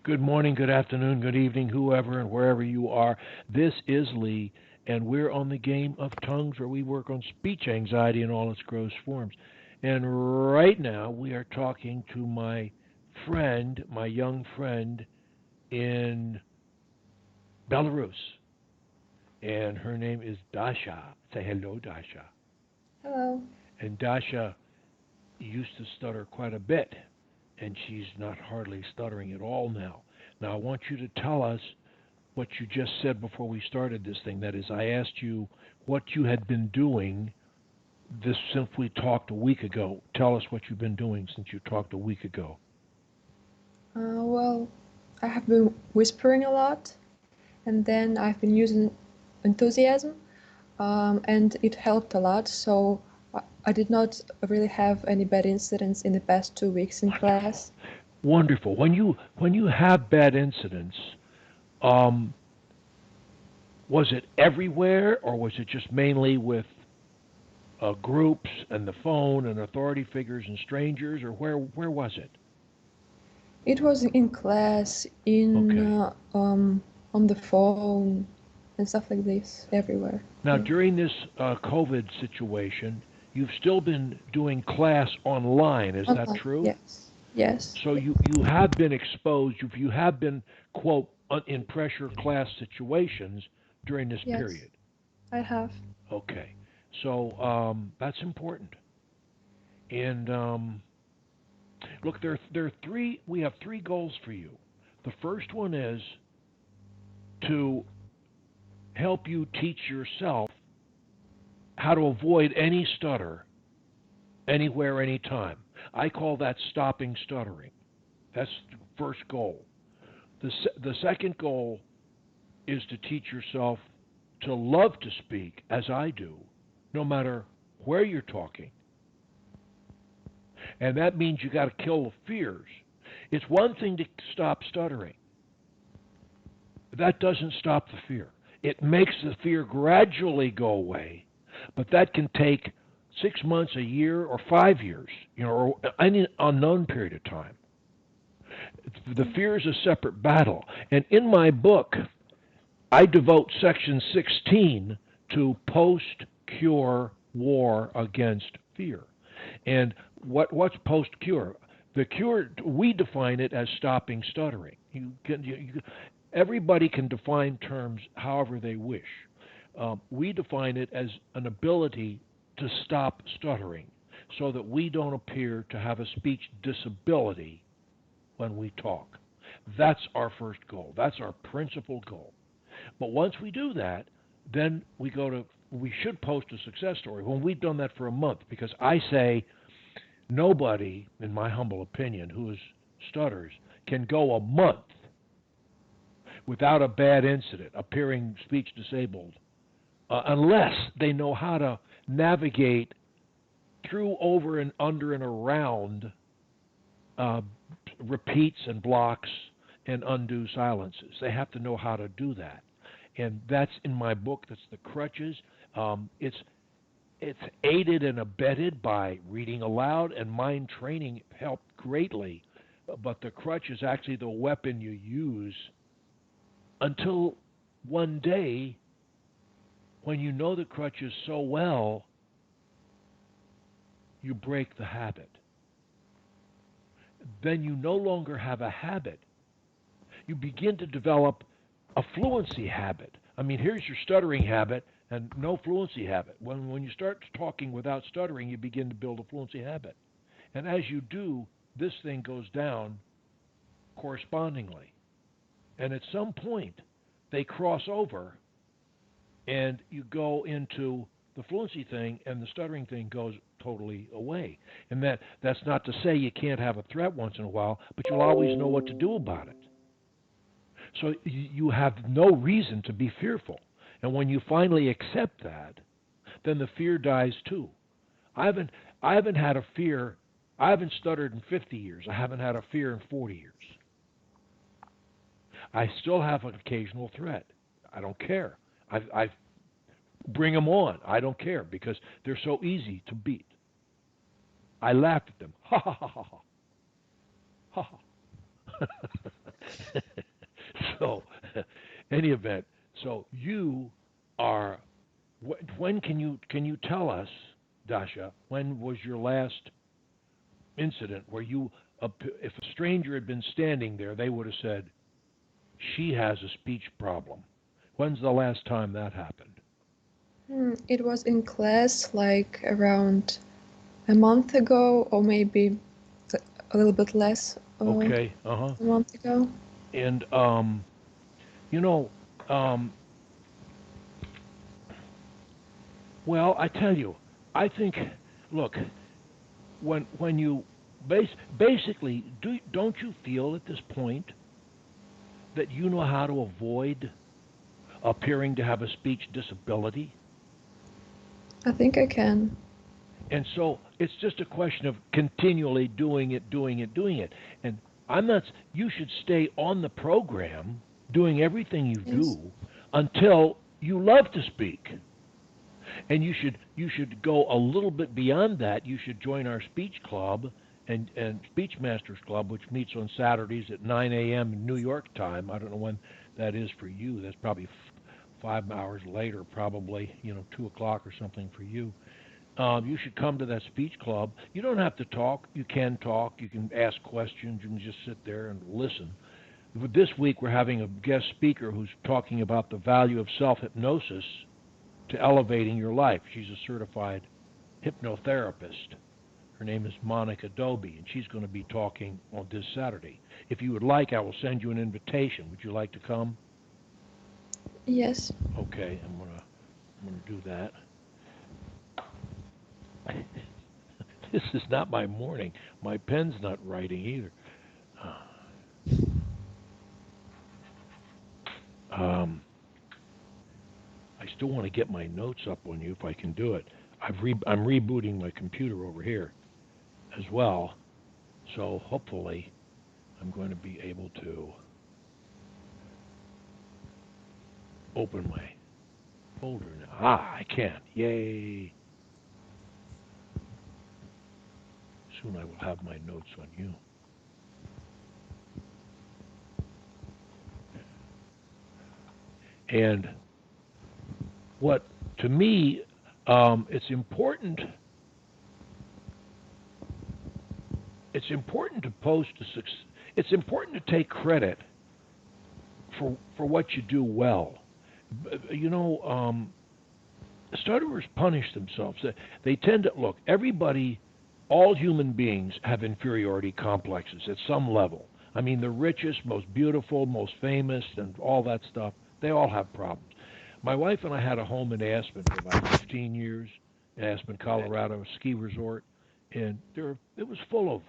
Good morning, good afternoon, good evening, whoever and wherever you are. This is Lee, and we're on the game of tongues where we work on speech anxiety in all its gross forms. And right now, we are talking to my friend, my young friend in Belarus, and her name is Dasha. Say hello, Dasha. Hello. And Dasha used to stutter quite a bit, and she's not hardly stuttering at all now. Now, I want you to tell us what you just said before we started this thing. That is, I asked you what you had been doing this since we talked a week ago. Tell us what you've been doing since you talked a week ago. Well, I have been whispering a lot, and then I've been using enthusiasm, and it helped a lot. So I did not really have any bad incidents in the past 2 weeks in Wonderful, class. wonderful. When you have bad incidents, um, was it everywhere, or was it just mainly with groups and the phone and authority figures and strangers, or where was it? It was in class, Okay. on the phone, and stuff like this, everywhere. Now, Yeah. during this COVID situation, you've still been doing class online. Is that Online. true? Yes. Yes. So you have been exposed. You have been quote in pressure class situations during this Yes. period. I have. Okay. So that's important. And look, there are three. We have three goals for you. The first one is to help you teach yourself how to avoid any stutter anywhere, anytime. I call that stopping stuttering. That's the first goal. The second goal is to teach yourself to love to speak, as I do, no matter where you're talking. And that means you got to kill the fears. It's one thing to stop stuttering, that doesn't stop the fear. It makes the fear gradually go away, but that can take 6 months, a year, or 5 years, or any unknown period of time. The fear is a separate battle. And in my book, I devote section 16 to post cure war against fear. And what's post cure? The cure, we define it as stopping stuttering. Everybody can define terms however they wish. We define it as an ability to stop stuttering so that we don't appear to have a speech disability when we talk. That's our first goal. That's our principal goal. But once we do that, then we should post a success story. When we've done that for a month, because I say nobody, in my humble opinion, who is stutters, can go a month without a bad incident, appearing speech disabled, unless they know how to navigate through, over, and under and around uh, repeats and blocks and undue silences. They have to know how to do that, and that's in my book. That's the Crutches. It's aided and abetted by reading aloud, and mind training helped greatly. But the crutch is actually the weapon you use until one day, when you know the crutches so well, you break the habit. Then you no longer have a habit. You begin to develop a fluency habit. I mean, here's your stuttering habit and no fluency habit. When you start talking without stuttering, you begin to build a fluency habit. And as you do, this thing goes down correspondingly. And at some point, they cross over and you go into the fluency thing, and the stuttering thing goes totally away. And that's not to say you can't have a threat once in a while, but you'll always know what to do about it. So you have no reason to be fearful. And when you finally accept that, then the fear dies too. I haven't I haven't had a fear. I haven't stuttered in 50 years. I haven't had a fear in 40 years. I still have an occasional threat. I don't care. I bring them on. I don't care because they're so easy to beat. I laugh at them. Ha ha ha ha ha. any event, so you are. When can you tell us, Dasha? When was your last incident where you, if a stranger had been standing there, they would have said, "She has a speech problem." When's the last time that happened? It was in class like around a month ago, or maybe a little bit less, Okay. Uh huh. a month ago. And you know, um, well, I tell you, I think. Look, when you basically don't you feel at this point that you know how to avoid appearing to have a speech disability? I think I can. And so it's just a question of continually doing it, doing it, doing it. And I'm not, you should stay on the program doing everything you Yes. do until you love to speak. And you should go a little bit beyond that. You should join our speech club and Speech Masters Club, which meets on Saturdays at 9 a.m. in New York time. I don't know when that is for you. That's probably 5 hours later, probably 2 o'clock or something for you. You should come to that speech club. You don't have to talk. You can talk. You can ask questions. You can just sit there and listen. This week we're having a guest speaker who's talking about the value of self-hypnosis to elevating your life. She's a certified hypnotherapist. Her name is Monica Doby, and she's going to be talking on this Saturday. If you would like, I will send you an invitation. Would you like to come? Yes. Okay, I'm gonna do that. This is not my morning. My pen's not writing either. Um, I still want to get my notes up on you if I can do it. I'm rebooting my computer over here as well, so hopefully I'm going to be able to open my folder now. I can. Yay! Soon I will have my notes on you. And what, to me, it's important. It's important to post a success. It's important to take credit for what you do well. You know, stutterers punish themselves. They tend to look. Everybody, all human beings have inferiority complexes at some level. I mean, the richest, most beautiful, most famous, and all that stuff. They all have problems. My wife and I had a home in Aspen for about 15 years, Aspen, Colorado, a ski resort, and it was full of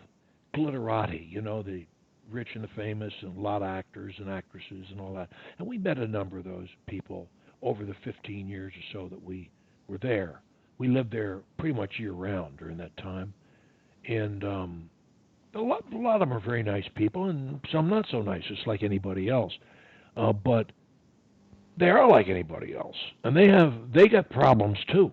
glitterati, the rich and the famous, and a lot of actors and actresses and all that. And we met a number of those people over the 15 years or so that we were there. We lived there pretty much year round during that time, and a lot of them are very nice people, and some not so nice, just like anybody else. But they are like anybody else, and they got problems too.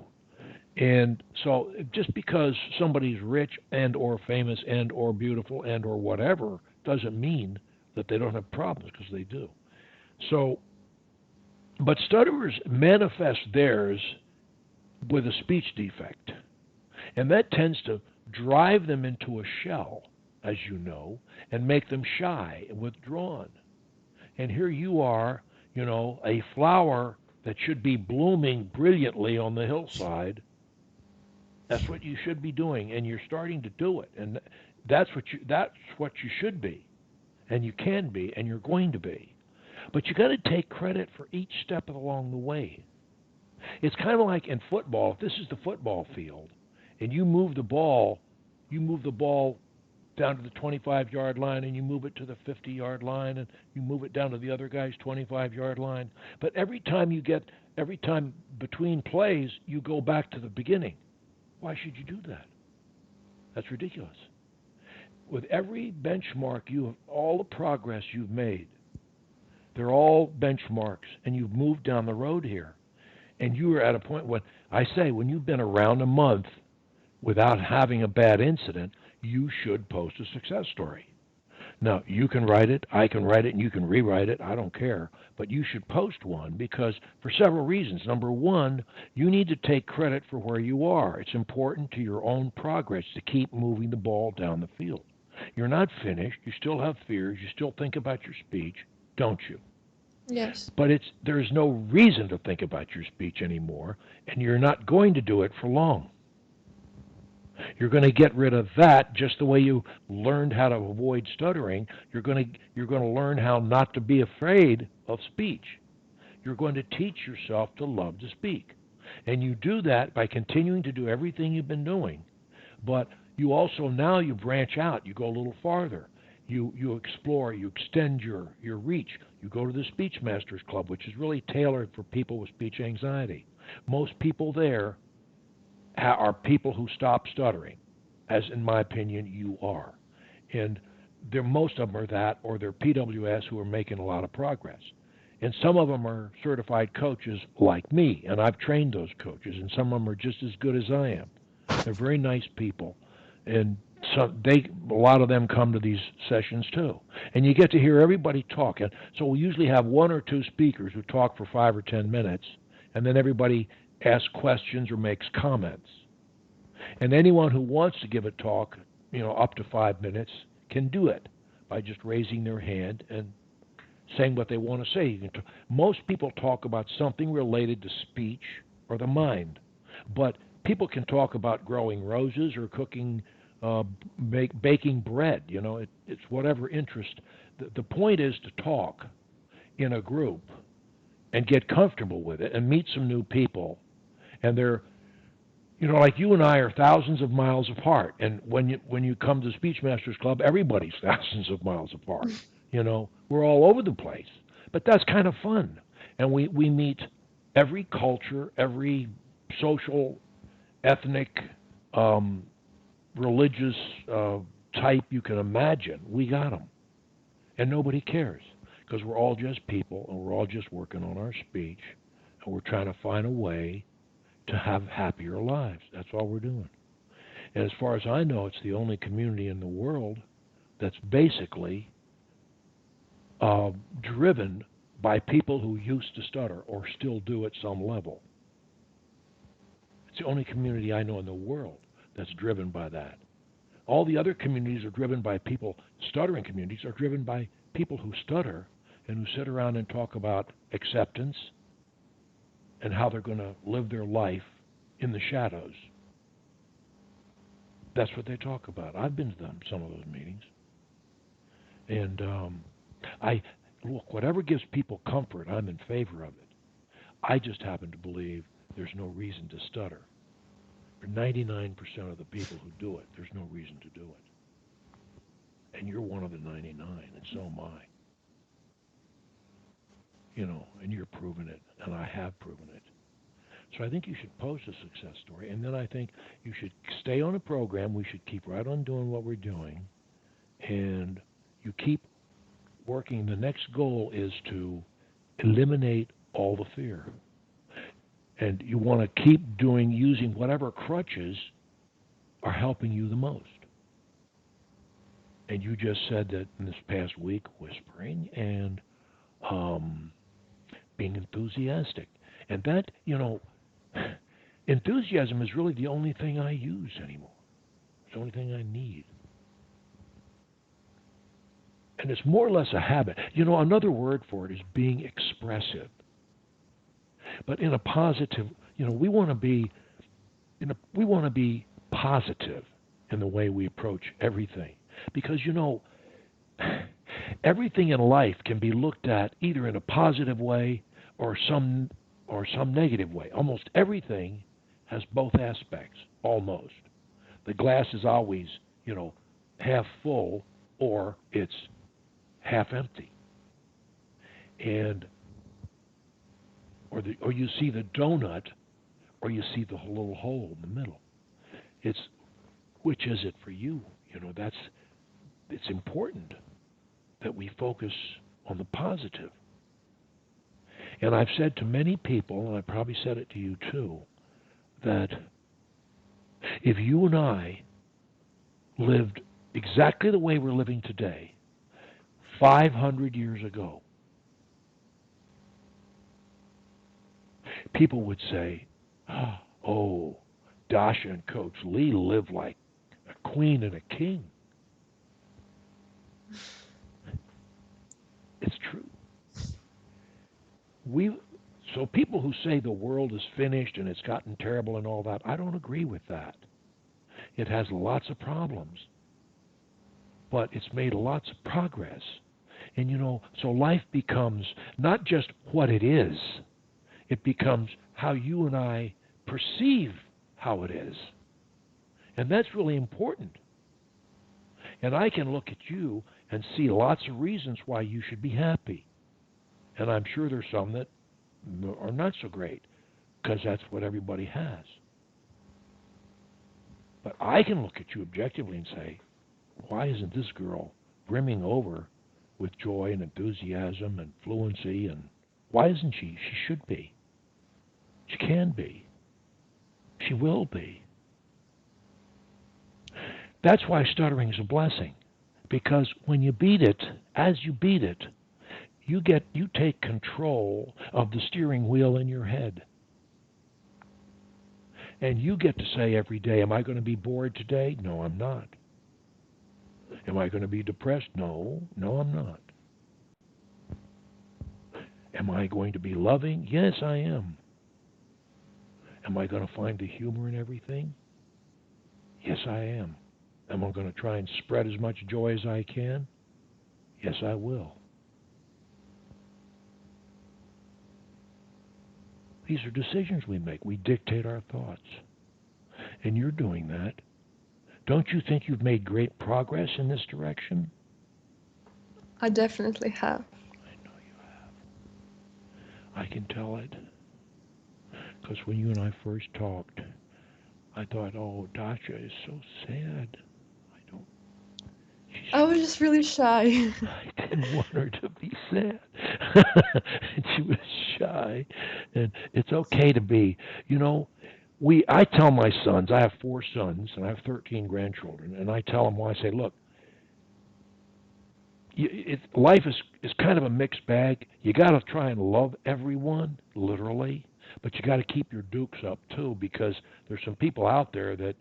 And so just because somebody's rich and or famous and or beautiful and or whatever doesn't mean that they don't have problems, because they do. So, but stutterers manifest theirs with a speech defect, and that tends to drive them into a shell, as you know, and make them shy and withdrawn. And here you are, a flower that should be blooming brilliantly on the hillside. That's what you should be doing, and you're starting to do it. And that's what you should be, and you can be, and you're going to be. But you got to take credit for each step along the way. It's kind of like in football. If this is the football field, and you move the ball down to the 25-yard line, and you move it to the 50-yard line, and you move it down to the other guy's 25-yard line. But every time between plays, you go back to the beginning. Why should you do that? That's ridiculous. With every benchmark all the progress you've made, they're all benchmarks, and you've moved down the road here. And you are at a point when you've been around a month without having a bad incident, you should post a success story. Now, you can write it, I can write it, and you can rewrite it. I don't care. But you should post one because for several reasons. Number one, you need to take credit for where you are. It's important to your own progress to keep moving the ball down the field. You're not finished. You still have fears. You still think about your speech, don't you? Yes. But there's no reason to think about your speech anymore, and you're not going to do it for long. You're going to get rid of that just the way you learned how to avoid stuttering. You're going to learn how not to be afraid of speech. You're going to teach yourself to love to speak. And you do that by continuing to do everything you've been doing. But you also now you branch out, you go a little farther. You explore, you extend your reach. You go to the Speech Masters Club, which is really tailored for people with speech anxiety. Most people there are people who stop stuttering, as in my opinion you are. And most of them are that, or they're PWS who are making a lot of progress. And some of them are certified coaches like me, and I've trained those coaches, and some of them are just as good as I am. They're very nice people, and a lot of them come to these sessions too. And you get to hear everybody talk. And so we usually have one or two speakers who talk for 5 or 10 minutes, and then everybody asks questions or makes comments. And anyone who wants to give a talk, up to 5 minutes, can do it by just raising their hand and saying what they want to say. Most people talk about something related to speech or the mind, but people can talk about growing roses or cooking, baking bread. It's whatever interest. The point is to talk in a group and get comfortable with it and meet some new people. And they're, like you and I are thousands of miles apart. And when you come to the Speech Masters Club, everybody's thousands of miles apart. We're all over the place. But that's kind of fun. And we meet every culture, every social, ethnic, religious type you can imagine. We got them. And nobody cares because we're all just people and we're all just working on our speech and we're trying to find a way to have happier lives. That's all we're doing. And as far as I know, it's the only community in the world that's basically driven by people who used to stutter or still do at some level. It's the only community I know in the world that's driven by that. All the other communities are driven by people, stuttering communities are driven by people who stutter and who sit around and talk about acceptance and how they're going to live their life in the shadows. That's what they talk about. I've been to some of those meetings. And look, whatever gives people comfort, I'm in favor of it. I just happen to believe there's no reason to stutter. For 99% of the people who do it, there's no reason to do it. And you're one of the 99, and so am I. And you're proving it, and I have proven it. So I think you should post a success story, and then I think you should stay on a program. We should keep right on doing what we're doing, and you keep working. The next goal is to eliminate all the fear. And you want to keep using whatever crutches are helping you the most. And you just said that in this past week, whispering and being enthusiastic. And that, enthusiasm is really the only thing I use anymore. It's the only thing I need. And it's more or less a habit. Another word for it is being expressive. But in a positive, we want to be positive in the way we approach everything. Because, everything in life can be looked at either in a positive way or some negative way. Almost everything has both aspects, almost. The glass is always, half full or it's half empty. And or you see the donut or you see the little hole in the middle. It's which is it for you? It's important that we focus on the positive. And I've said to many people, and I probably said it to you too, that if you and I lived exactly the way we're living today, 500 years ago, people would say, oh, Dasha and Coach Lee lived like a queen and a king. It's true. So people who say the world is finished and it's gotten terrible and all that, I don't agree with that. It has lots of problems, but it's made lots of progress. And so life becomes not just what it is, it becomes how you and I perceive how it is. And that's really important. And I can look at you and see lots of reasons why you should be happy. And I'm sure there's some that are not so great, because that's what everybody has. But I can look at you objectively and say, why isn't this girl brimming over with joy and enthusiasm and fluency? And why isn't she? She should be. She can be. She will be. That's why stuttering is a blessing, because when you beat it, as you beat it, you take control of the steering wheel in your head. And you get to say every day, am I going to be bored today? No, I'm not. Am I going to be depressed? No, I'm not. Am I going to be loving? Yes, I am. Am I going to find the humor in everything? Yes, I am. Am I going to try and spread as much joy as I can? Yes, I will. These are decisions we make. We dictate our thoughts. And you're doing that. Don't you think you've made great progress in this direction? I definitely have. I know you have. I can tell it. Because when you and I first talked, I thought, oh, Dasha is so sad. I was just really shy. I didn't want her to be sad. And she was shy. And it's okay to be. I tell my sons, I have 4 sons and I have 13 grandchildren, and I tell them, I say, look, life is kind of a mixed bag. You got to try and love everyone, literally, but you got to keep your dukes up too, because there's some people out there that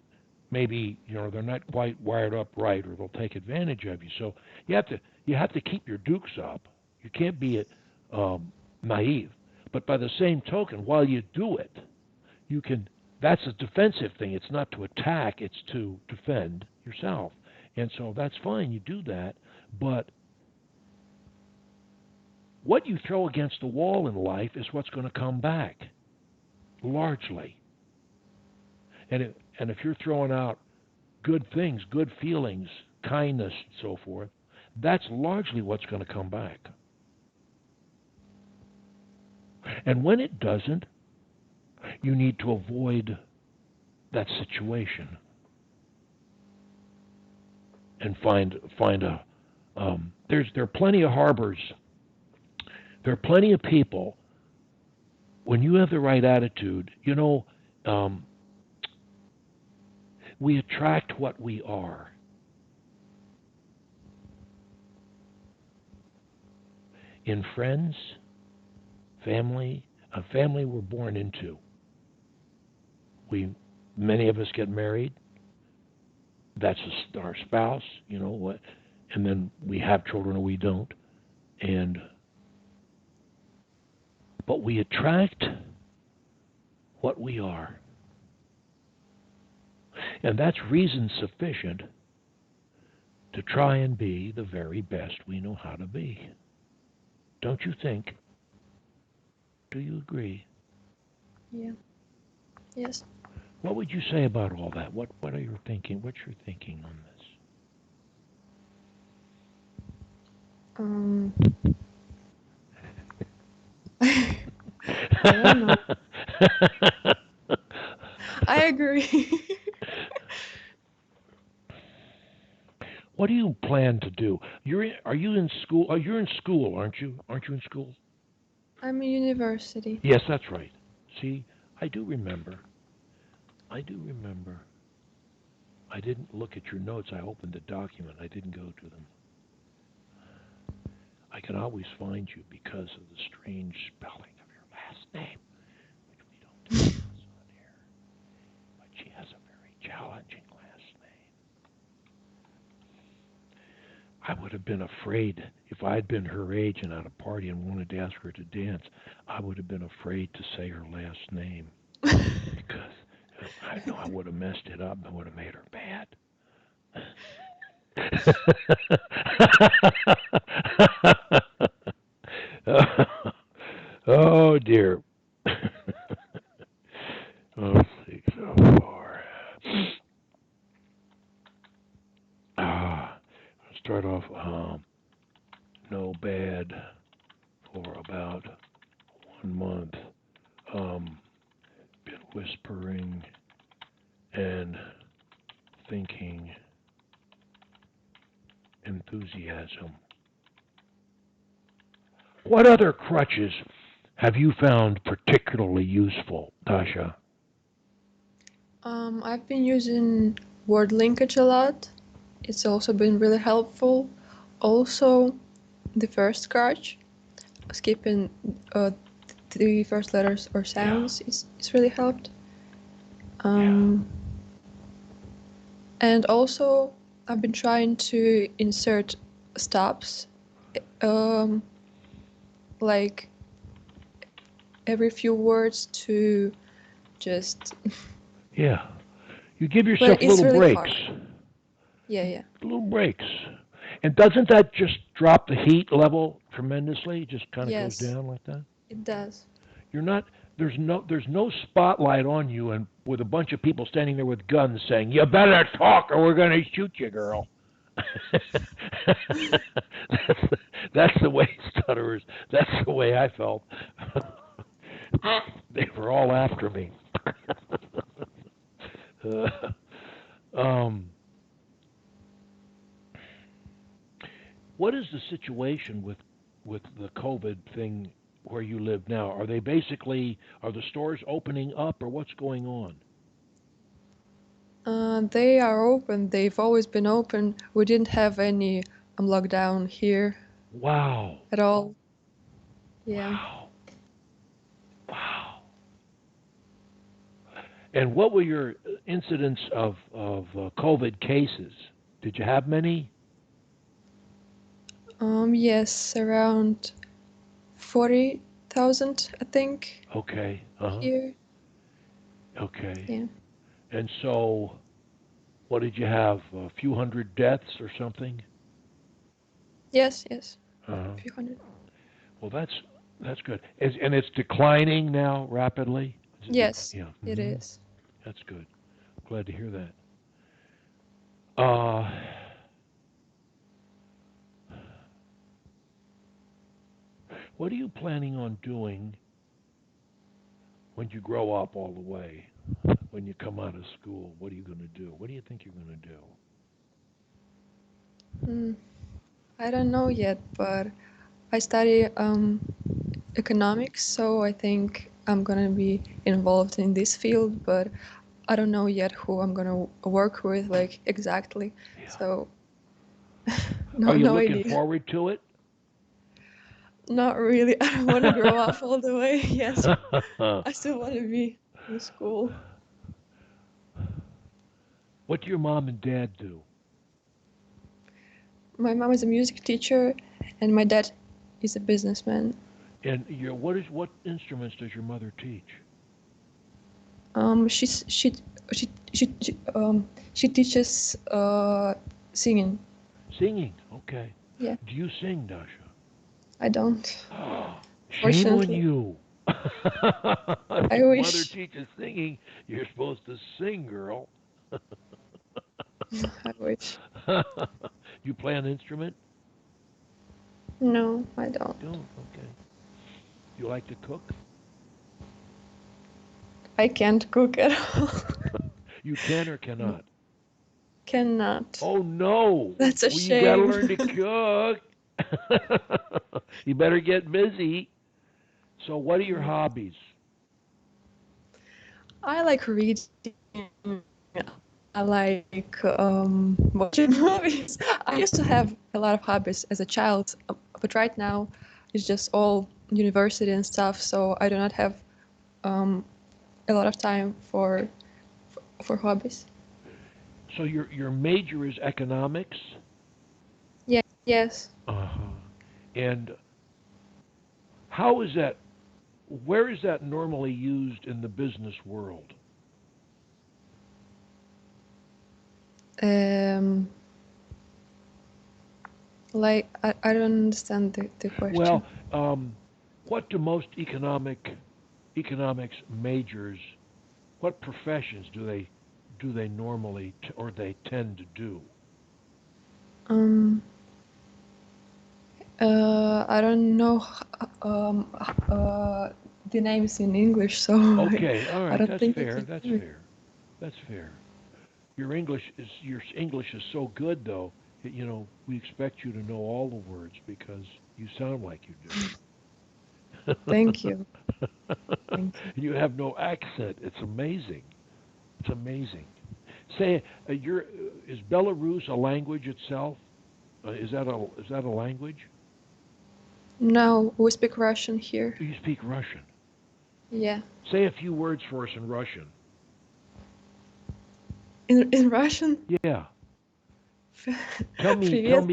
maybe they're not quite wired up right, or they'll take advantage of you. So you have to keep your dukes up. You can't be naive. But by the same token, while you do it, you can. That's a defensive thing. It's not to attack. It's to defend yourself. And so that's fine. You do that. But what you throw against the wall in life is what's going to come back, largely. And if you're throwing out good things, good feelings, kindness, and so forth, that's largely what's going to come back. And when it doesn't, you need to avoid that situation and find a. There are plenty of harbors. There are plenty of people. When you have the right attitude, we attract what we are. In friends, family, a family we're born into. Many of us get married. That's our spouse, and then we have children or we don't. But we attract what we are. And that's reason sufficient to try and be the very best we know how to be. Don't you think? Do you agree? Yeah. Yes. What would you say about all that? What are you thinking? What's your thinking on this? I don't know. I agree. What do you plan to do? Are you in school? Oh, you're in school, aren't you? Aren't you in school? I'm in university. Yes, that's right. See, I do remember. I didn't look at your notes. I opened the document. I didn't go to them. can always find you because of the strange spelling of your last name, which we don't discuss on here. But she has a very challenging last name. I would have been afraid if I'd been her age and at a party and wanted to ask her to dance. I would have been afraid to say her last name because I know I would have messed it up and would have made her mad. Oh dear. Let's see so far. Start off no bad for about 1 month. Um, been whispering and thinking enthusiasm. What other crutches have you found particularly useful, Dasha? I've been using word linkage a lot. It's also been really helpful. Also, the first crutch, skipping the first letters or Yeah, sounds, it's really helped. yeah. Um, and also, I've been trying to insert stops, um, like every few words to just. Yeah. You give But yourself it's little really breaks. hard. Yeah, yeah. Little breaks. And doesn't that just drop the heat level tremendously? It just kind of goes Yes, down like that? it does. You're not there's no spotlight on you and with a bunch of people standing there with guns saying, "You better talk or we're going to shoot you, girl." that's, that's the way stutterers. That's the way I felt. They were all after me. um, what is the situation with the COVID thing where you live now? Are the stores opening up or what's going on? They are open. They've always been open. We didn't have any lockdown here Wow. at all. Yeah. Wow. Wow. And what were your incidents of COVID cases? Did you have many? Yes, around 40,000, I think, Okay. Uh huh. here. Okay. Yeah. And so, what did you have? A few hundred deaths or something? Yes, yes. Uh huh. A few hundred. Well, that's good. And it's declining now rapidly. Is it Yes, Yeah. it is. That's good. Glad to hear that. Uh, what are you planning on doing when you grow up all the way? When you come out of school, what are you going to do? What do you think you're going to do? Mm, I don't know yet, but I study economics, so I think I'm gonna be involved in this field, but I don't know yet who I'm gonna work with, like exactly. Yeah. So Are you no looking idea. forward to it? Not really. I don't want to grow up all the way. Yes, I still want to be in school. What do your mom and dad do? My mom is a music teacher, and my dad is a businessman. And what instruments does your mother teach? She's she teaches singing. Singing. Okay. Yeah, Do you sing, Dasha? I don't. Shame on Fortunately, you. If I your mother wish. teaches singing, you're supposed to sing, girl. I wish. You play an instrument? No, I You don't. don't? Okay. You like to cook? I can't cook at all. You can or cannot? Cannot. Oh no! That's a Well, you got to shame. learn to cook. You better get busy. So, what are your hobbies? I like reading. I like watching movies. I used to have a lot of hobbies as a child. but right now it's just all university and stuff, so I do not have a lot of time for hobbies. So your major is economics? Yeah, yes. Uh-huh. And how is that, where is that normally used in the business world? Um, like I don't understand the question. Well, what do most economics majors, what professions do they normally or they tend to do? Um, I don't know um, uh, the names in English, so Okay, all I right, don't that's think I fair. can That's do it. fair. That's fair. Your English is so good though. You know, we expect you to know all the words because you sound like you do. Thank you. Thank you. You have no accent. It's amazing. It's amazing. Say, is Belarus a language itself? Is that a language? No, we speak Russian here. You speak Russian. Yeah. Say a few words for us in Russian. In Russian? Yeah. Привет.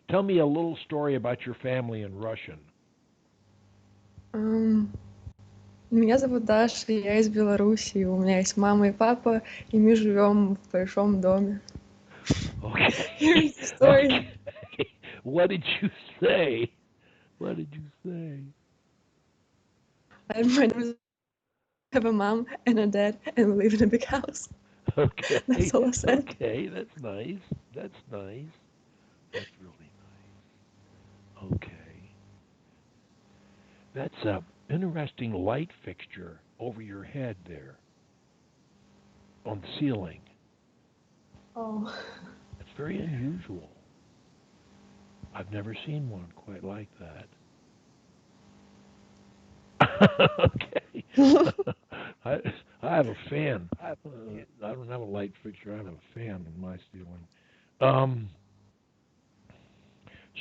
Tell me a little story about your family in Russian. Ам, Меня зовут Даша, я из Беларуси, у меня есть мама и папа, и мы живем в большом доме. Okay. Here's the story. Okay. What did you say? What did you say? And my name have a mom and a dad, and we live in a big house. That's Okay. all I said. Okay. That's nice. That's nice. That's really nice. Okay. That's a interesting light fixture over your head there on the ceiling. Oh. It's very unusual. I've never seen one quite like that. Okay. I I have a fan. I don't have a light fixture. I have a fan in my ceiling. Um.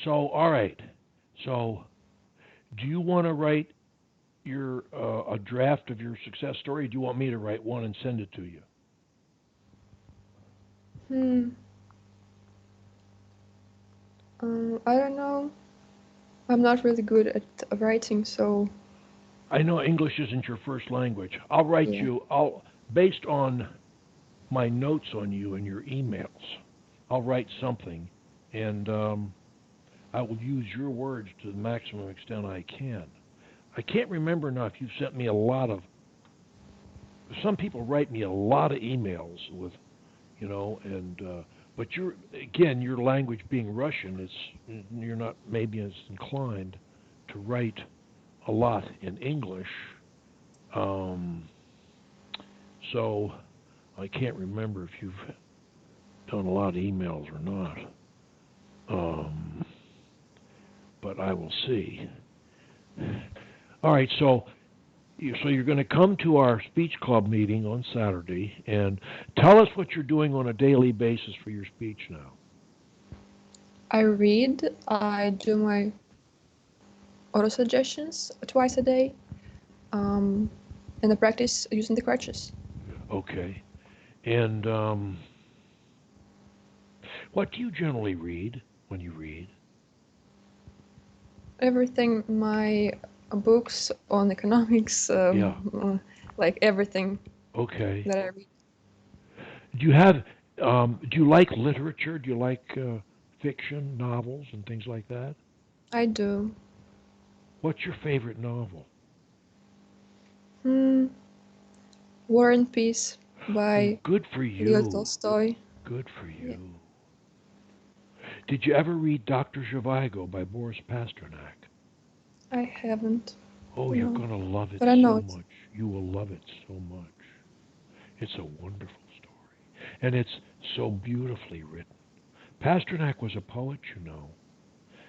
So all right. So do you want to write your a draft of your success story? Or do you want me to write one and send it to you? Hmm. I don't know. I'm not really good at writing, so I know English isn't your first language. I'll write yeah. you. I'll based on my notes on you and your emails. I'll write something, and I will use your words to the maximum extent I can. I can't remember now if you've sent me a lot of. Some people write me a lot of emails with, and but your language being Russian, you're not maybe as inclined to write a lot in English. Um, so I can't remember if you've done a lot of emails or not. Um, but I will see. All right, so you're going to come to our speech club meeting on Saturday and tell us what you're doing on a daily basis for your speech now. I read, I do my auto suggestions twice a day, um, and I practice using the crutches. Okay. And what do you generally read when you read? Everything, my books on economics, Yeah. like everything Okay. that I read. Do you have do you like literature? Do you like fiction, novels, and things like that? I do. What's your favorite novel? Hmm. War and Peace Oh, by good for Leo you. Tolstoy. Good for Yeah. you. Did you ever read Dr. Zhivago by Boris Pasternak? I haven't, Oh, you're no, going to love it but I know so it. much. You will love it so much. It's a wonderful story. And it's so beautifully written. Pasternak was a poet, you know.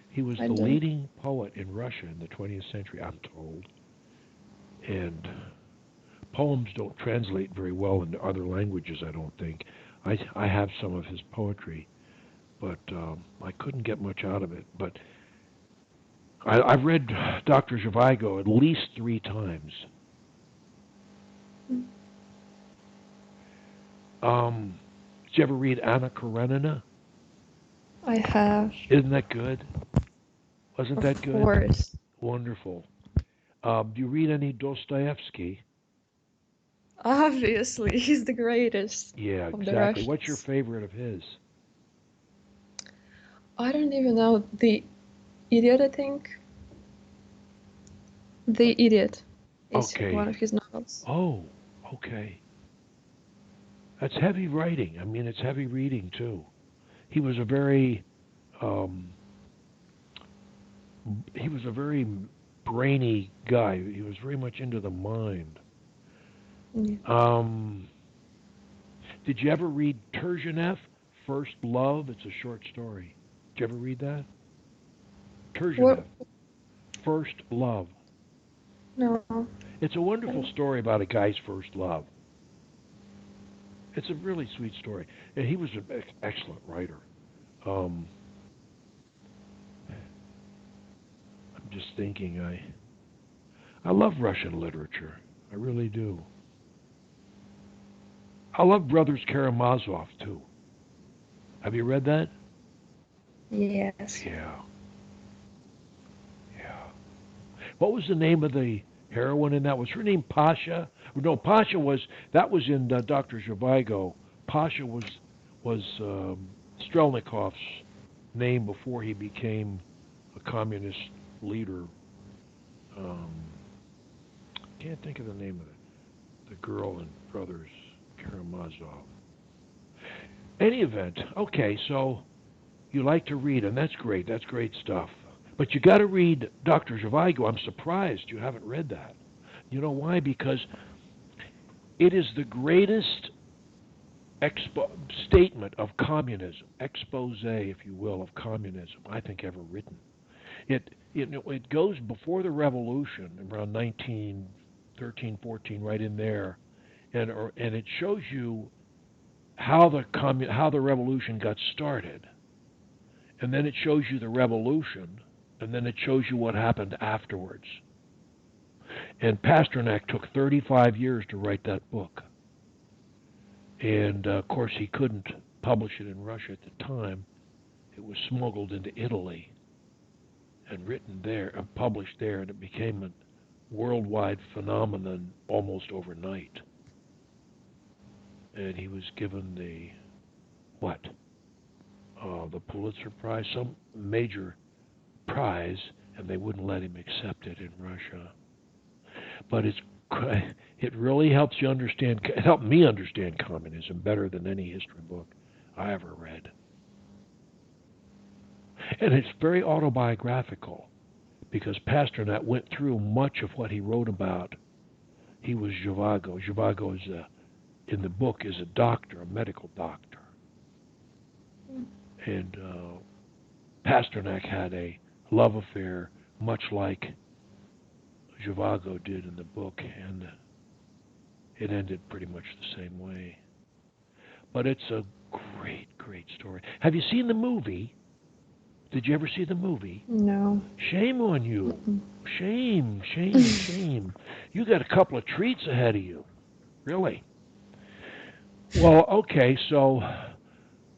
He was I the do. leading poet in Russia in the 20th century, I'm told. And poems don't translate very well into other languages, I don't think. I have some of his poetry, but I couldn't get much out of it. But I've read Dr. Zhivago at least 3 times. Mm. Did you ever read Anna Karenina? I have, Isn't that good? Wasn't of that good? course. Wonderful. Do you read any Dostoevsky? Obviously, he's the greatest Yeah, of the exactly. What's your Russians. favorite of his? I don't even know. The Idiot, I think. The Idiot is one Okay. of his novels. Oh, okay. That's heavy writing. I mean, it's heavy reading too. He was a very, um, he was a very brainy guy. He was very much into the mind. Yeah. Um, did you ever read Turgenev, First Love? It's a short story. Did you ever read that? What? Turgenev, First Love. No. It's a wonderful story about a guy's first love. It's a really sweet story. And he was an excellent writer. Um, I'm just thinking, I love Russian literature. I really do. I love Brothers Karamazov too. Have you read that? Yes. Yeah, yeah. What was the name of the heroine in that? Was her name Pasha? No, Pasha was that was in Doctor Zhivago. Pasha was Strelnikov's name before he became a communist leader. Um, can't think of the name of it. The girl in Brothers Karamazov. Any event, okay. So you like to read, and that's great. That's great stuff. But you got to read Doctor Zhivago. I'm surprised you haven't read that. You know why? Because it is the greatest statement of communism, expose, if you will, of communism I think ever written. It goes before the revolution, around 1913, 14, right in there, and it shows you how the revolution got started, and then it shows you the revolution, and then it shows you what happened afterwards. And Pasternak took 35 years to write that book. And of course, he couldn't publish it in Russia at the time. It was smuggled into Italy and written there and published there, and it became a worldwide phenomenon almost overnight. And he was given the what? The Pulitzer Prize, some major prize, and they wouldn't let him accept it in Russia. But it really helps you understand. It helped me understand communism better than any history book I ever read. And it's very autobiographical because Pasternak went through much of what he wrote about. He was Zhivago. Zhivago in the book is a doctor, a medical doctor, and Pasternak had a love affair, much like Zhivago did in the book, and it ended pretty much the same way. But it's a great, great story. Have you seen the movie? Did you ever see the movie? No. Shame on you. Mm-mm. Shame, shame, shame. You got a couple of treats ahead of you. Really. Well, okay, so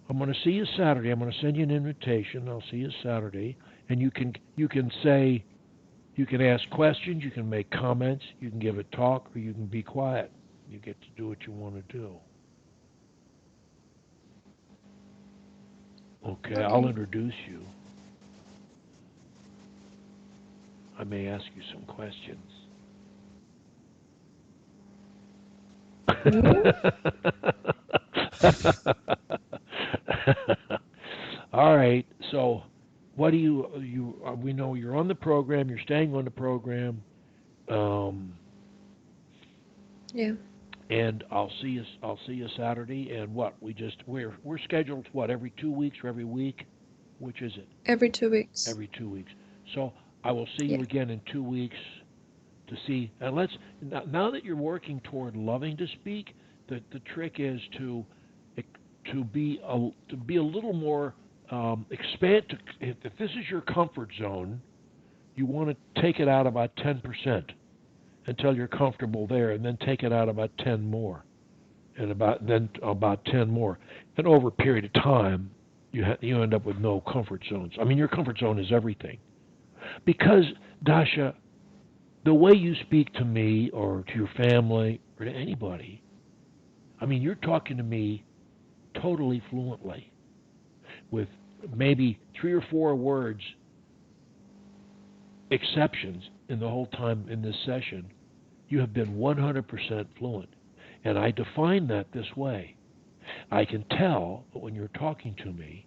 I'm going to see you Saturday. I'm going to send you an invitation. I'll see you Saturday, and you can say you can ask questions, you can make comments, you can give a talk, or you can be quiet. You get to do what you want to do. Okay, I'll Okay. introduce you. I may ask you some questions. Me? All right. So, what do you? We know you're on the program. You're staying on the program, um, Yeah. and I'll see you. I'll see you Saturday. And what we're scheduled what every 2 weeks or every week? Which is it? Every 2 weeks. Every 2 weeks. So I will see Yeah. you again in 2 weeks to see. And let's now that you're working toward loving to speak, the trick is to be a little more expand. If this is your comfort zone, You want to take it out about 10% until you're comfortable there, and then take it out about 10 more, and about 10 more. And over a period of time, you end up with no comfort zones. I mean, your comfort zone is everything. Because, Dasha, the way you speak to me or to your family or to anybody, I mean, you're talking to me totally fluently with maybe 3 or 4 words exceptions in the whole time in this session. You have been 100% fluent. And I define that this way. I can tell that when you're talking to me,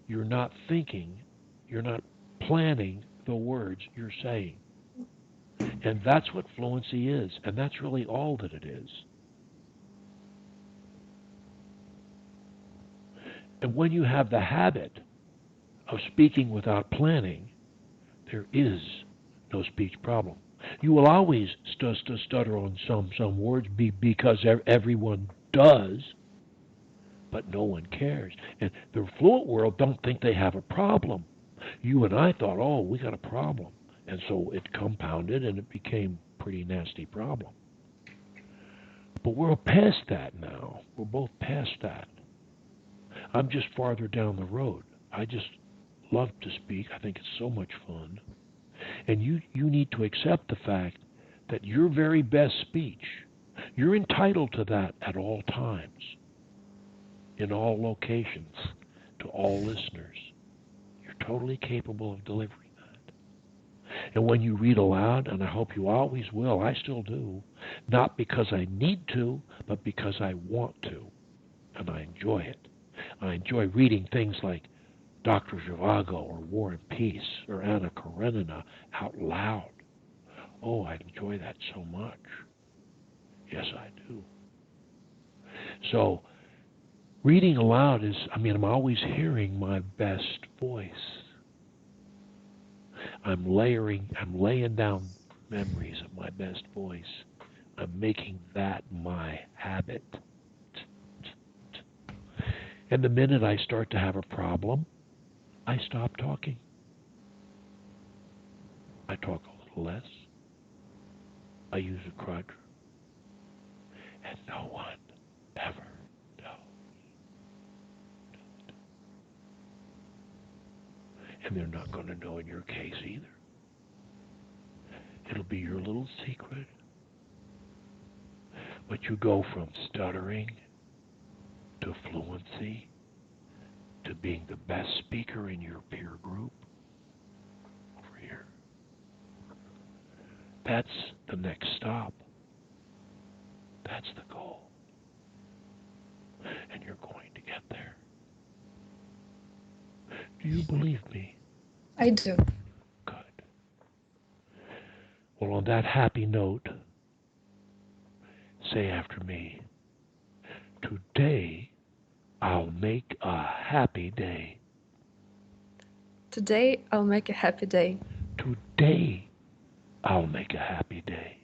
you're not thinking, you're not planning the words you're saying. And that's what fluency is. And that's really all that it is. And when you have the habit of speaking without planning, there is no speech problem. You will always stutter on some words because everyone does, but no one cares. And the fluent world don't think they have a problem. You and I thought, oh, we got a problem. And so it compounded and it became a pretty nasty problem. But we're past that now. We're both past that. I'm just farther down the road. I just love to speak. I think it's so much fun. And you need to accept the fact that your very best speech, you're entitled to that at all times, in all locations, to all listeners. You're totally capable of delivering that. And when you read aloud, and I hope you always will, I still do, not because I need to, but because I want to, and I enjoy it. I enjoy reading things like Dr. Zhivago or War and Peace or Anna Karenina out loud. Oh, I enjoy that so much. Yes, I do. So, reading aloud is, I'm always hearing my best voice. I'm laying down memories of my best voice. I'm making that my habit. And the minute I start to have a problem, I stop talking. I talk a little less. I use a crutch. And no one ever knows. And they're not going to know in your case either. It'll be your little secret. But you go from stuttering to fluency to being the best speaker in your peer group over here. That's the next stop. That's the goal. And you're going to get there. Do you believe me? I do. Good. Well, on that happy note, say after me, today I'll make a happy day. Today I'll make a happy day. Today I'll make a happy day.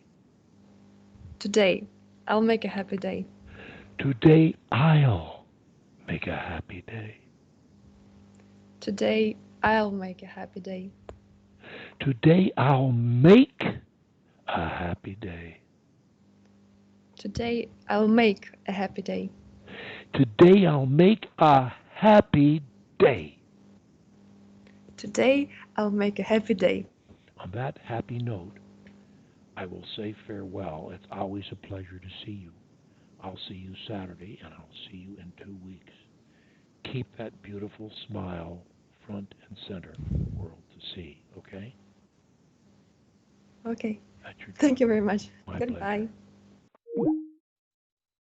Today I'll make a happy day. Today I'll make a happy day. Today I'll make a happy day. Today I'll make a happy day. Today I'll make a happy day. Today I'll make a happy day. Today I'll make a happy day. On that happy note, I will say farewell. It's always a pleasure to see you. I'll see you Saturday, and I'll see you in 2 weeks. Keep that beautiful smile front and center for the world to see, okay? Okay. That's your Thank you very much. My Goodbye. pleasure.